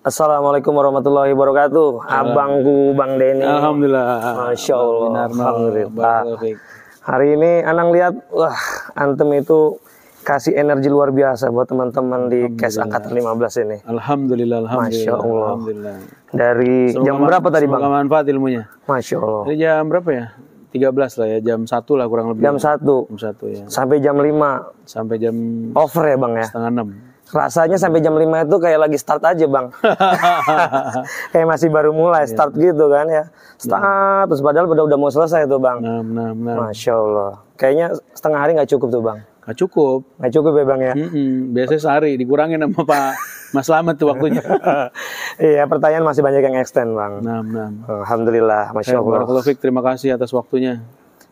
Assalamualaikum warahmatullahi wabarakatuh. Abangku Bang Denny. Alhamdulillah. Masya Allah. Alhamdulillah. Baik. Hari ini Anang lihat, wah, Antem itu kasih energi luar biasa buat teman-teman di KES Angkatan 15 ini. Alhamdulillah. Masya Allah. Alhamdulillah. Dari jam berapa tadi Bang? Semoga manfaat ilmunya. Masya Allah. Dari jam berapa ya? 13 lah ya, jam 1 lah kurang lebih. Jam 1. Jam 1 ya. Sampai jam 5. Sampai jam over ya Bang ya? setengah 6. Rasanya sampai jam 5 itu kayak lagi start aja Bang. Kayak masih baru mulai start gitu kan ya. Start, terus padahal udah mau selesai tuh Bang. Nah. Masya Allah. Kayaknya setengah hari nggak cukup tuh Bang. Nggak cukup. Nggak cukup ya Bang ya? Biasanya sehari, dikurangin sama Pak Mas Slamet tuh waktunya. Iya, pertanyaan masih banyak yang extend Bang. Nah. Alhamdulillah, Masya Allah. Barakallahu fiik, terima kasih atas waktunya.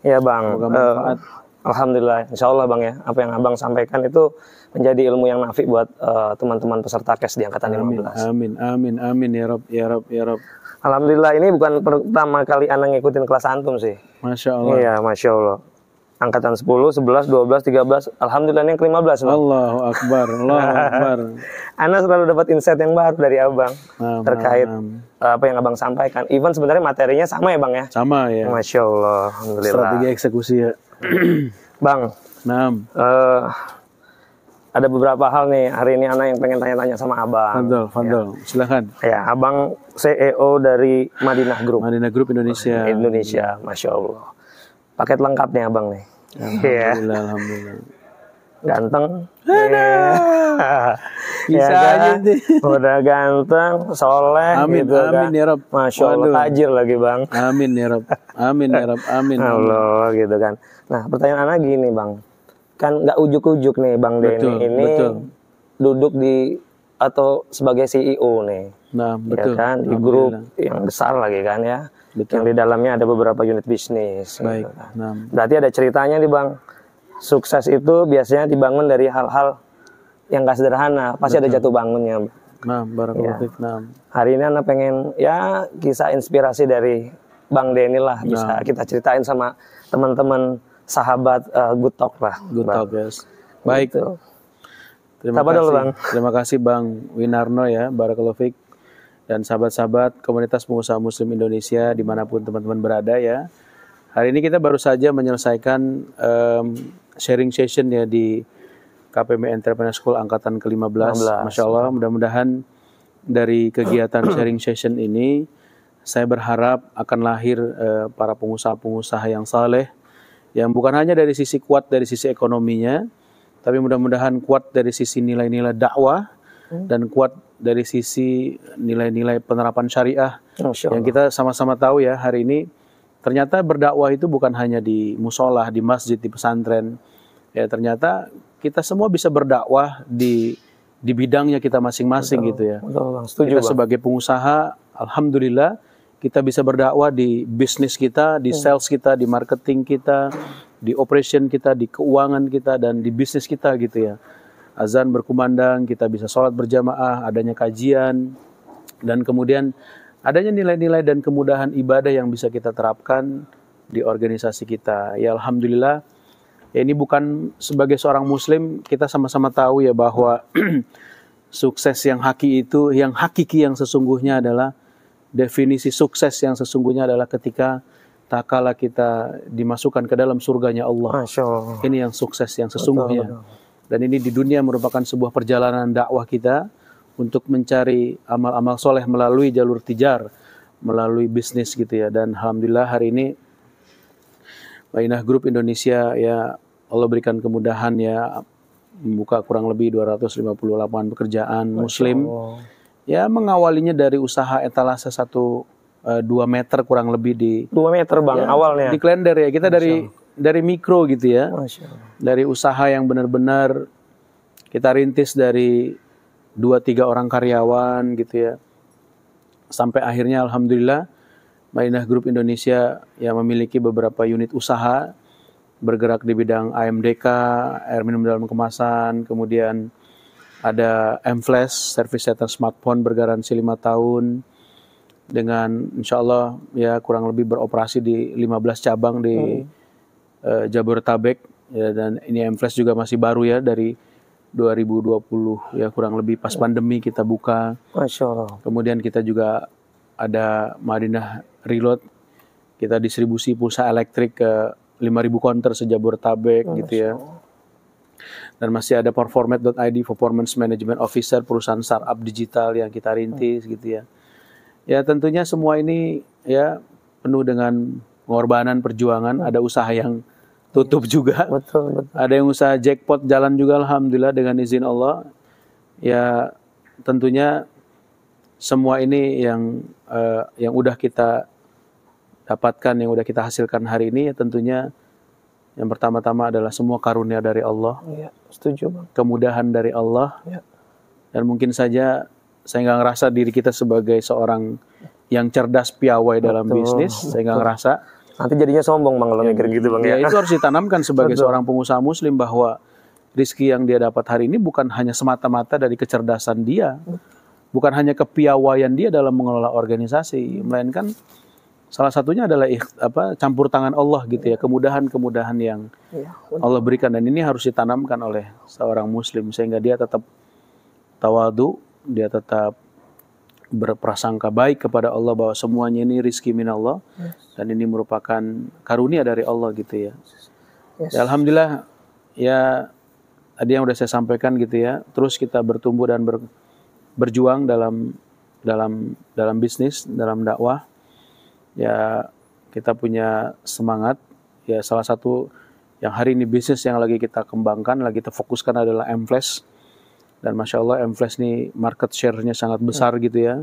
Iya Bang. Semoga manfaat. Alhamdulillah, Insya Allah Bang ya. Apa yang Abang sampaikan itu menjadi ilmu yang nafi buat teman-teman peserta KES di Angkatan 15. Amin ya Rob. Alhamdulillah, ini bukan pertama kali Ana ngikutin kelas Antum sih. Masya Allah. Iya, Masya Allah. Angkatan 10, 11, 12, 13. Alhamdulillah ini yang ke-15 Bang. Allahu Akbar. Ana selalu dapat insight yang baru dari Abang terkait apa yang Abang sampaikan. Even sebenarnya materinya sama ya Bang ya? Sama ya. Masya Allah. Alhamdulillah. Strategi eksekusi ya. Bang, ada beberapa hal nih hari ini Ana yang pengen tanya-tanya sama Abang. Fadol, silakan. Ya, Abang CEO dari Madinah Group. Madinah Group Indonesia. Masya Allah. Paket lengkap nih Abang nih. Alhamdulillah. Ganteng. Bisa aja nih. Udah ganteng, soleh. Amin, gitu amin kan. ya Rob. Masya Allah, tajir lagi Bang. Amin ya Rob. Amin. Allah gitu kan. Nah, pertanyaan Ana gini Bang. Kan nggak ujuk-ujuk nih Bang Denny ini duduk di atau sebagai CEO nih. Nah, betul. Ya kan, di grup yang besar lagi kan ya. Betul. Yang di dalamnya ada beberapa unit bisnis. Baik. Gitu kan. Berarti ada ceritanya nih Bang. Sukses itu biasanya dibangun dari hal-hal yang gak sederhana. Pasti ada jatuh bangunnya. Nah, barakallahu fiik. Hari ini Ana pengen ya kisah inspirasi dari Bang Denny lah. Bisa kita ceritain sama teman-teman sahabat Good Talk lah. Good Talk, guys. Baik. Gitu. Terima kasih dulu, Bang. Terima kasih Bang Winarno ya, barakallahu fiik. Dan sahabat-sahabat komunitas pengusaha muslim Indonesia dimanapun teman-teman berada ya. Hari ini kita baru saja menyelesaikan sharing session ya di KPM Entrepreneur School Angkatan ke-15. Masya Allah, mudah-mudahan dari kegiatan sharing session ini saya berharap akan lahir para pengusaha-pengusaha yang saleh, yang bukan hanya dari sisi kuat dari sisi ekonominya, tapi mudah-mudahan kuat dari sisi nilai-nilai dakwah dan kuat dari sisi nilai-nilai penerapan syariah yang kita sama-sama tahu ya hari ini. Ternyata berdakwah itu bukan hanya di musola, di masjid, di pesantren. Ya ternyata kita semua bisa berdakwah di bidangnya kita masing-masing gitu ya. Setuju, kita sebagai pengusaha, alhamdulillah kita bisa berdakwah di bisnis kita, di sales kita, di marketing kita, di operation kita, di keuangan kita, dan di bisnis kita gitu ya. Azan berkumandang, kita bisa sholat berjamaah, adanya kajian, dan kemudian adanya nilai-nilai dan kemudahan ibadah yang bisa kita terapkan di organisasi kita. Ya alhamdulillah, ya ini bukan sebagai seorang muslim, kita sama-sama tahu ya bahwa sukses yang hakiki yang sesungguhnya adalah, definisi sukses yang sesungguhnya adalah ketika tak kala kita dimasukkan ke dalam surganya Allah. Ini yang sukses yang sesungguhnya. Dan ini di dunia merupakan sebuah perjalanan dakwah kita untuk mencari amal-amal soleh melalui jalur tijar, melalui bisnis gitu ya. Dan alhamdulillah hari ini Madinah Group Indonesia ya Allah berikan kemudahan ya, membuka kurang lebih 250 lapangan pekerjaan muslim. Ya mengawalinya dari usaha etalase 2 meter kurang lebih di 2 meter Bang ya, awalnya. Di Klender ya. Kita dari mikro gitu ya. Dari usaha yang benar-benar kita rintis dari 2-3 orang karyawan gitu ya. Sampai akhirnya alhamdulillah Madinah Group Indonesia yang memiliki beberapa unit usaha bergerak di bidang AMDK, air minum dalam kemasan, kemudian ada M-Flash, service center smartphone bergaransi 5 tahun dengan insya Allah ya kurang lebih beroperasi di 15 cabang di Jabodetabek ya, dan ini M-Flash juga masih baru ya, dari 2020 ya kurang lebih pas pandemi kita buka. Masya Allah. Kemudian kita juga ada Madinah Reload, kita distribusi pulsa elektrik ke 5.000 konter sejabodetabek gitu ya. Dan masih ada Performate.id, Performance Management Officer, perusahaan startup digital yang kita rintis gitu ya. Ya tentunya semua ini ya penuh dengan pengorbanan, perjuangan. Ada usaha yang tutup juga. Betul. Ada yang usaha jackpot jalan juga alhamdulillah dengan izin Allah. Ya tentunya semua ini yang udah kita dapatkan, yang udah kita hasilkan hari ini ya tentunya yang pertama-tama adalah semua karunia dari Allah. Iya, setuju Bang. Kemudahan dari Allah. Ya. Dan mungkin saja saya nggak ngerasa diri kita sebagai seorang yang cerdas piawai dalam bisnis. Saya nggak ngerasa. Nanti jadinya sombong Bang kalau mikir gitu Bang ya. Ya itu harus ditanamkan sebagai seorang pengusaha muslim bahwa rizki yang dia dapat hari ini bukan hanya semata-mata dari kecerdasan dia. Bukan hanya kepiawaian dia dalam mengelola organisasi. Melainkan salah satunya adalah campur tangan Allah gitu ya, kemudahan-kemudahan yang Allah berikan, dan ini harus ditanamkan oleh seorang muslim sehingga dia tetap tawadu, dia tetap berprasangka baik kepada Allah bahwa semuanya ini rizki minallah dan ini merupakan karunia dari Allah gitu ya. Ya alhamdulillah ya tadi yang udah saya sampaikan gitu ya, terus kita bertumbuh dan berjuang dalam bisnis, dalam dakwah. Ya kita punya semangat. Ya salah satu yang hari ini bisnis yang lagi kita kembangkan, lagi kita fokuskan adalah M-Flash. Dan Masya Allah M-Flash ini market share-nya sangat besar gitu ya.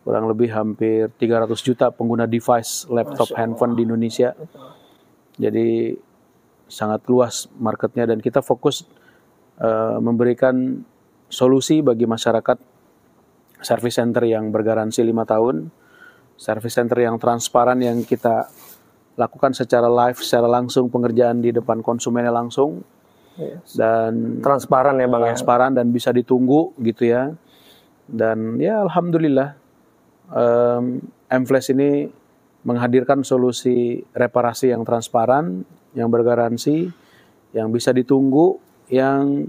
Kurang lebih hampir 300 juta pengguna device, laptop, handphone di Indonesia. Jadi sangat luas marketnya dan kita fokus memberikan solusi bagi masyarakat. Service center yang bergaransi 5 tahun. Service center yang transparan yang kita lakukan secara live, secara langsung pengerjaan di depan konsumennya langsung. Dan transparan ya Bang ya. Transparan dan bisa ditunggu gitu ya. Dan ya alhamdulillah M-Flash ini menghadirkan solusi reparasi yang transparan, yang bergaransi, yang bisa ditunggu, yang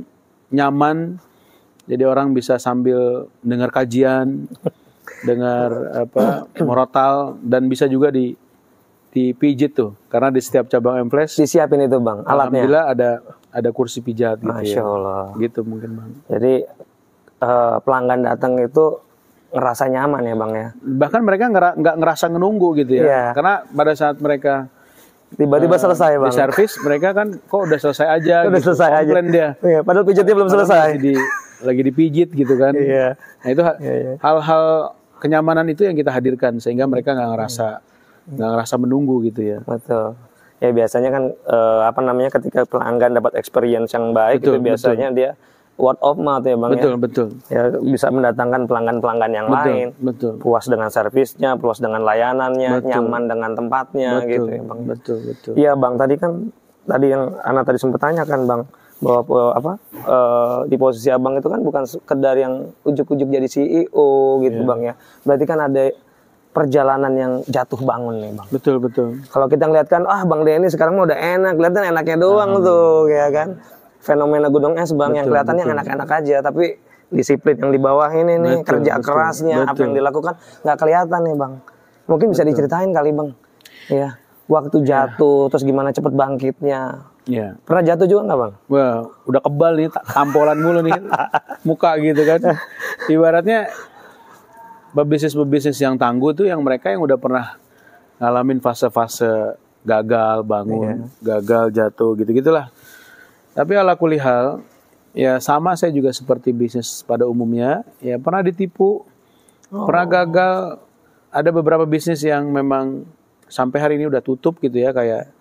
nyaman. Jadi orang bisa sambil dengar kajian, dengar morotal, dan bisa juga dipijit tuh, karena di setiap cabang M-Flash disiapin itu Bang alatnya. Alhamdulillah ada kursi pijat gitu. Masya Allah. Gitu mungkin Bang. Jadi pelanggan datang itu ngerasa nyaman ya Bang ya. Bahkan mereka nggak ngerasa menunggu gitu ya. Karena pada saat mereka tiba-tiba selesai Bang. Di servis mereka kan kok udah selesai aja. Udah gitu. selesai aja. Dia. Iya, padahal pijatnya belum selesai. Lagi dipijit gitu kan. Iya. Nah itu hal-hal kenyamanan itu yang kita hadirkan sehingga mereka nggak ngerasa menunggu gitu ya. Betul. Ya biasanya kan ketika pelanggan dapat experience yang baik itu biasanya dia word of mouth ya Bang. Betul. Ya bisa mendatangkan pelanggan-pelanggan yang lain. Betul. Puas dengan servisnya, puas dengan layanannya, nyaman dengan tempatnya gitu ya Bang. Betul. Iya Bang, tadi yang Ana tadi sempat tanyakan Bang, bahwa di posisi Abang itu kan bukan sekedar yang ujuk-ujuk jadi CEO gitu Bang ya. Berarti kan ada perjalanan yang jatuh bangun nih Bang. Betul. Kalau kita ngeliat kan, Bang Denny sekarang udah enak, kelihatan enaknya doang tuh, ya kan. Fenomena gunung es Bang, yang kelihatannya enak-enak aja, tapi disiplin yang di bawah ini nih, kerja kerasnya, apa yang dilakukan nggak kelihatan nih Bang. Mungkin bisa diceritain kali Bang. Ya, waktu jatuh, terus gimana cepet bangkitnya. Iya. Pernah jatuh juga nggak Bang? Wah, udah kebal nih, tampolan mulu nih, muka gitu kan. Ibaratnya pebisnis yang tangguh tuh yang mereka yang udah pernah ngalamin fase-fase gagal bangun, gagal jatuh gitu-gitulah. Tapi ala kulli hal, ya sama saya juga seperti bisnis pada umumnya, ya pernah ditipu, pernah gagal. Ada beberapa bisnis yang memang sampai hari ini udah tutup gitu ya, kayak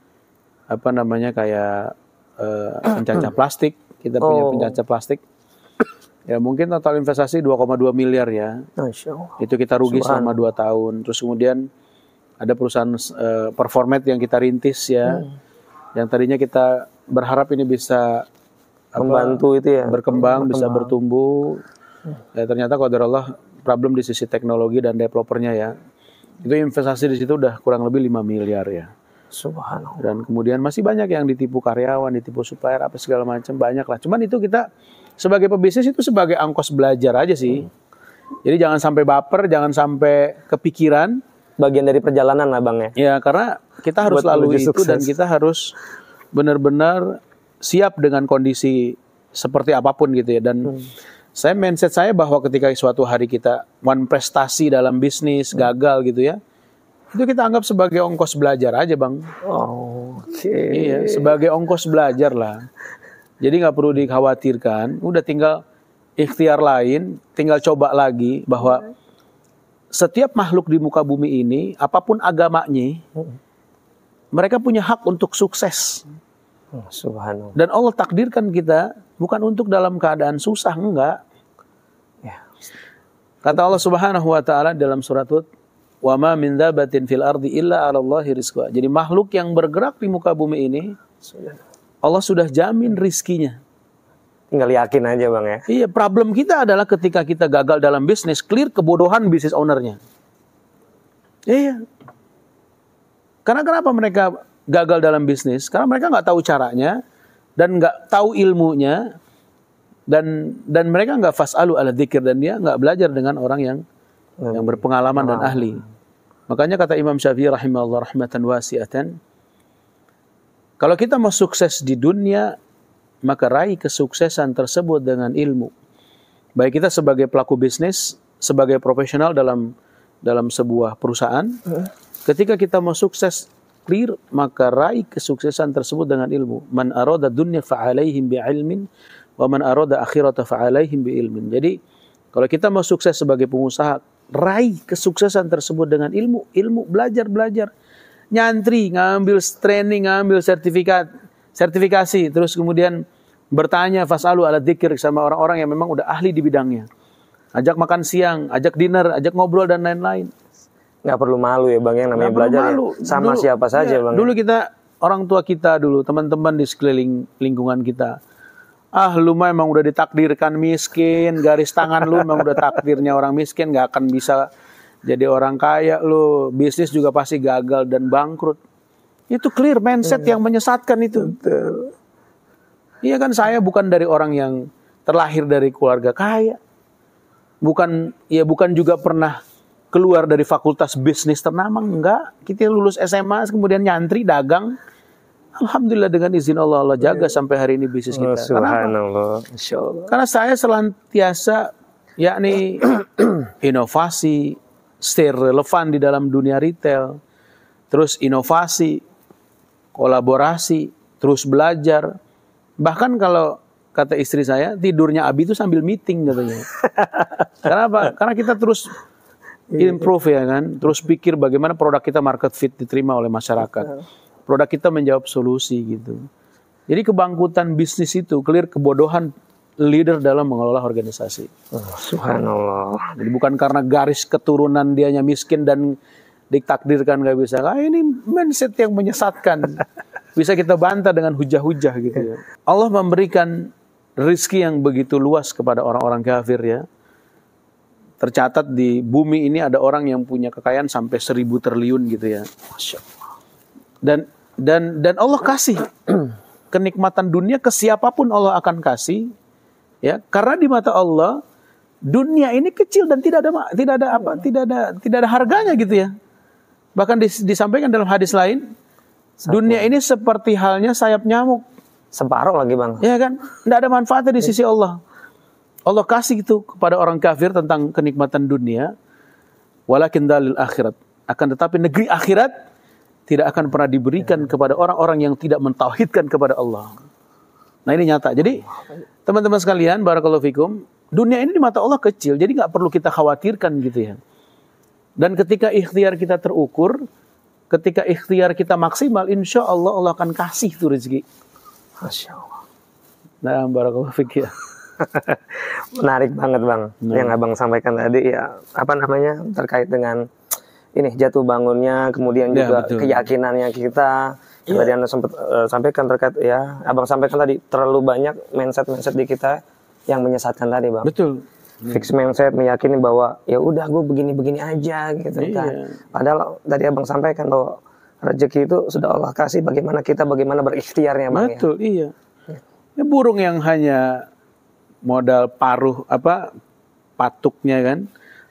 pencacah plastik. Kita punya pencacah plastik. Ya mungkin total investasi 2,2 miliar ya. Itu kita rugi selama 2 tahun. Terus kemudian ada perusahaan Performate yang kita rintis ya. Yang tadinya kita berharap ini bisa membantu itu ya, berkembang, bisa bertumbuh. Ya ternyata qadarullah problem di sisi teknologi dan developernya ya. Itu investasi di situ udah kurang lebih 5 miliar ya. Subhanallah. Dan kemudian masih banyak yang ditipu karyawan, ditipu supplier, apa segala macam, banyak lah. Cuman itu kita sebagai pebisnis itu sebagai ongkos belajar aja sih. Jadi jangan sampai baper, jangan sampai kepikiran. Bagian dari perjalanan lah Bang ya. Ya, karena kita harus lalui itu dan kita harus benar-benar siap dengan kondisi seperti apapun gitu ya. Dan mindset saya bahwa ketika suatu hari kita prestasi dalam bisnis gagal gitu ya, itu kita anggap sebagai ongkos belajar aja Bang. Oh, oke. Iya, sebagai ongkos belajar lah. Jadi nggak perlu dikhawatirkan. Udah tinggal ikhtiar lain, tinggal coba lagi bahwa setiap makhluk di muka bumi ini, apapun agamanya, mereka punya hak untuk sukses. Subhanallah. Dan Allah takdirkan kita bukan untuk dalam keadaan susah, enggak. Ya. Kata Allah Subhanahu wa taala dalam surat Hud, "Wa ma min dabatin fil ardi illa 'alallahi rizquha." Jadi makhluk yang bergerak di muka bumi ini, Allah sudah jamin rizkinya. Tinggal yakin aja Bang ya. Iya, problem kita adalah ketika kita gagal dalam bisnis, clear kebodohan bisnis ownernya. Iya. Karena kenapa mereka gagal dalam bisnis? Karena mereka nggak tahu caranya dan nggak tahu ilmunya dan mereka nggak fasalu ala dzikir dan dia nggak belajar dengan orang yang berpengalaman dan ahli. Makanya kata Imam Syafi'i rahimahullah rahmatan wasi'atan, kalau kita mau sukses di dunia, maka raih kesuksesan tersebut dengan ilmu. Baik kita sebagai pelaku bisnis, sebagai profesional dalam sebuah perusahaan, ketika kita mau sukses clear, maka raih kesuksesan tersebut dengan ilmu. Man arada dunya fa'alaihim bi'ilmin, wa man arada akhirata fa'alaihim bi'ilmin. Jadi, kalau kita mau sukses sebagai pengusaha, raih kesuksesan tersebut dengan ilmu. Ilmu, belajar. Nyantri, ngambil training, ngambil sertifikasi, terus kemudian bertanya fasalu ala dzikir sama orang-orang yang memang udah ahli di bidangnya. Ajak makan siang, ajak dinner, ajak ngobrol dan lain-lain. Nggak perlu malu ya Bang yang namanya belajar ya. Sama dulu, siapa saja Bang. Dulu kita, orang tua kita dulu, teman-teman di sekeliling lingkungan kita, lu mah emang udah ditakdirkan miskin, garis tangan lu emang udah takdirnya orang miskin, nggak akan bisa jadi orang kaya lu, bisnis juga pasti gagal dan bangkrut. Itu clear mindset yang menyesatkan itu. Betul. Iya kan, saya bukan dari orang yang terlahir dari keluarga kaya. Bukan juga pernah keluar dari fakultas bisnis ternama, enggak. Kita lulus SMA kemudian nyantri dagang. Alhamdulillah dengan izin Allah jaga sampai hari ini bisnis kita. Subhanallah. Karena saya selantiasa yakni inovasi, stay relevan di dalam dunia retail. Terus inovasi, kolaborasi, terus belajar. Bahkan kalau kata istri saya, tidurnya Abi itu sambil meeting katanya. Kenapa? Karena kita terus improve ya kan, terus pikir bagaimana produk kita market fit diterima oleh masyarakat. Produk kita menjawab solusi gitu. Jadi kebangkutan bisnis itu clear kebodohan leader dalam mengelola organisasi. Subhanallah. Jadi bukan karena garis keturunan dianya miskin dan ditakdirkan gak bisa. Ini mindset yang menyesatkan. Bisa kita bantah dengan hujah-hujah gitu ya. Allah memberikan rezeki yang begitu luas kepada orang-orang kafir ya. Tercatat di bumi ini ada orang yang punya kekayaan sampai 1.000 triliun gitu ya. Masya Allah. Dan Allah kasih kenikmatan dunia ke siapapun Allah akan kasih ya. Karena di mata Allah dunia ini kecil dan tidak ada harganya gitu ya. Bahkan disampaikan dalam hadis lain, dunia ini seperti halnya sayap nyamuk. Separuh lagi Bang. Ya kan? Tidak ada manfaatnya di sisi Allah. Allah kasih itu kepada orang kafir tentang kenikmatan dunia. Walakin dalil akhirat. Akan tetapi negeri akhirat tidak akan pernah diberikan kepada orang-orang yang tidak mentauhidkan kepada Allah. Nah ini nyata. Jadi teman-teman sekalian, barakallahu fikum, dunia ini di mata Allah kecil. Jadi nggak perlu kita khawatirkan gitu ya. Dan ketika ikhtiar kita terukur, ketika ikhtiar kita maksimal, insya Allah Allah akan kasih itu rezeki. Masya Allah. Nah, barakallahu fiik ya. Menarik banget Bang. Yang Abang sampaikan tadi ya, terkait dengan ini jatuh bangunnya, kemudian juga keyakinannya kita. Yang tadi Anda sempat sampaikan terkait ya, Abang sampaikan tadi terlalu banyak mindset di kita yang menyesatkan tadi Bang. Betul. Fix mindset, meyakini bahwa ya udah gue begini-begini aja gitu kan. Padahal tadi Abang sampaikan bahwa rezeki itu sudah Allah kasih, bagaimana kita berikhtiarnya Bang. Betul, iya. Ya, burung yang hanya modal paruh patuknya kan,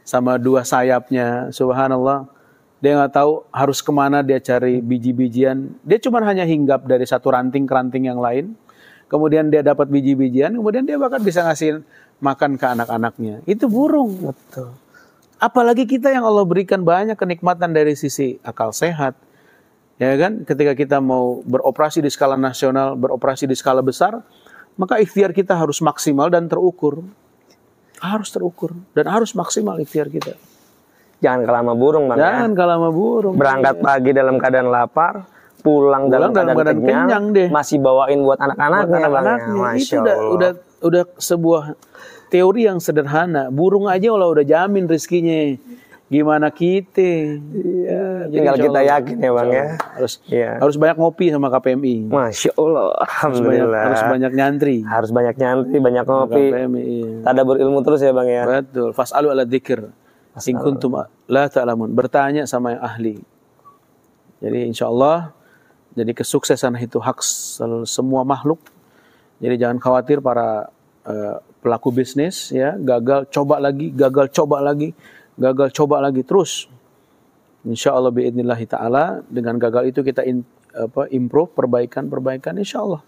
sama 2 sayapnya, subhanallah. Dia nggak tahu harus kemana dia cari biji-bijian. Dia cuma hanya hinggap dari satu ranting ke ranting yang lain. Kemudian dia dapat biji-bijian, kemudian dia bahkan bisa ngasih makan ke anak-anaknya. Itu burung. Betul. Apalagi kita yang Allah berikan banyak kenikmatan dari sisi akal sehat. Ya kan, ketika kita mau beroperasi di skala nasional, beroperasi di skala besar, maka ikhtiar kita harus maksimal dan terukur. Harus terukur dan harus maksimal ikhtiar kita. Jangan kalah sama burung, Bang. Jangan kalah sama burung. Berangkat pagi dalam keadaan lapar, pulang dalam keadaan kenyang deh. Masih bawain buat anak-anaknya, Bang. Itu udah sebuah teori yang sederhana. Burung aja udah jamin rezekinya. Gimana kita? Iya, tinggal kita yakin ya, Bang ya. Harus banyak ngopi sama KPMI. Masya Allah, alhamdulillah. Harus banyak nyantri. Harus banyak nyantri, banyak ngopi. KPMI, iya. Tadabbur ilmu terus ya, Bang ya. Betul. Fas'alu ala dzikr. In kuntum la ta'lamun. Bertanya sama yang ahli. Jadi insyaallah, jadi kesuksesan itu hak semua makhluk. Jadi jangan khawatir para pelaku bisnis ya, gagal coba lagi, gagal coba lagi terus. Insyaallah biidznillah taala, dengan gagal itu kita improve, perbaikan insyaallah.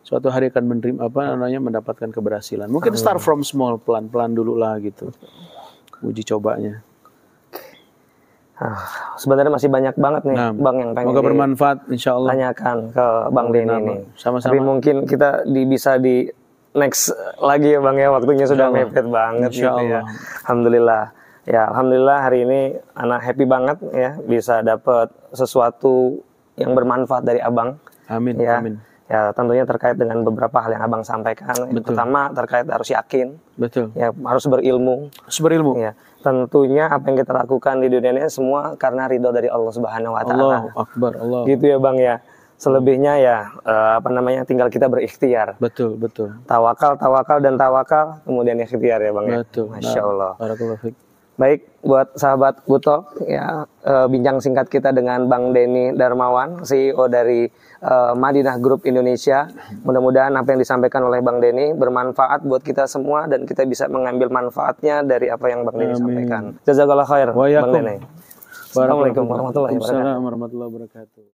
Suatu hari akan menerima mendapatkan keberhasilan. Mungkin start from small, pelan-pelan dulu lah gitu. Uji cobanya. Sebenarnya masih banyak banget nih, Bang, yang pengen bermanfaat insyaallah. Tanyakan ke Bang Denny ini. Sama-sama. Tapi mungkin kita bisa di next lagi ya, Bang ya, waktunya sudah mepet banget gitu ya. Alhamdulillah. Ya, alhamdulillah hari ini anak happy banget ya bisa dapat sesuatu yang bermanfaat dari Abang. Amin. Ya. Amin. Ya, tentunya terkait dengan beberapa hal yang Abang sampaikan. Yang pertama terkait harus yakin. Betul. Ya, harus berilmu. Ya. Tentunya apa yang kita lakukan di dunia ini semua karena ridho dari Allah Subhanahu wa taala. Allahu Akbar, Allah. Gitu ya, Bang ya. Selebihnya ya tinggal kita berikhtiar. Betul. Tawakal kemudian ikhtiar ya, Bang ya. Betul. Masya Allah. Barakallahu fiik. Baik, buat sahabat Butok ya, bincang singkat kita dengan Bang Denny Darmawan, CEO dari Madinah Group Indonesia. Mudah-mudahan apa yang disampaikan oleh Bang Denny bermanfaat buat kita semua dan kita bisa mengambil manfaatnya dari apa yang Bang Denny sampaikan. Jazakallah khair, Bang Denny. Assalamualaikum warahmatullahi wabarakatuh.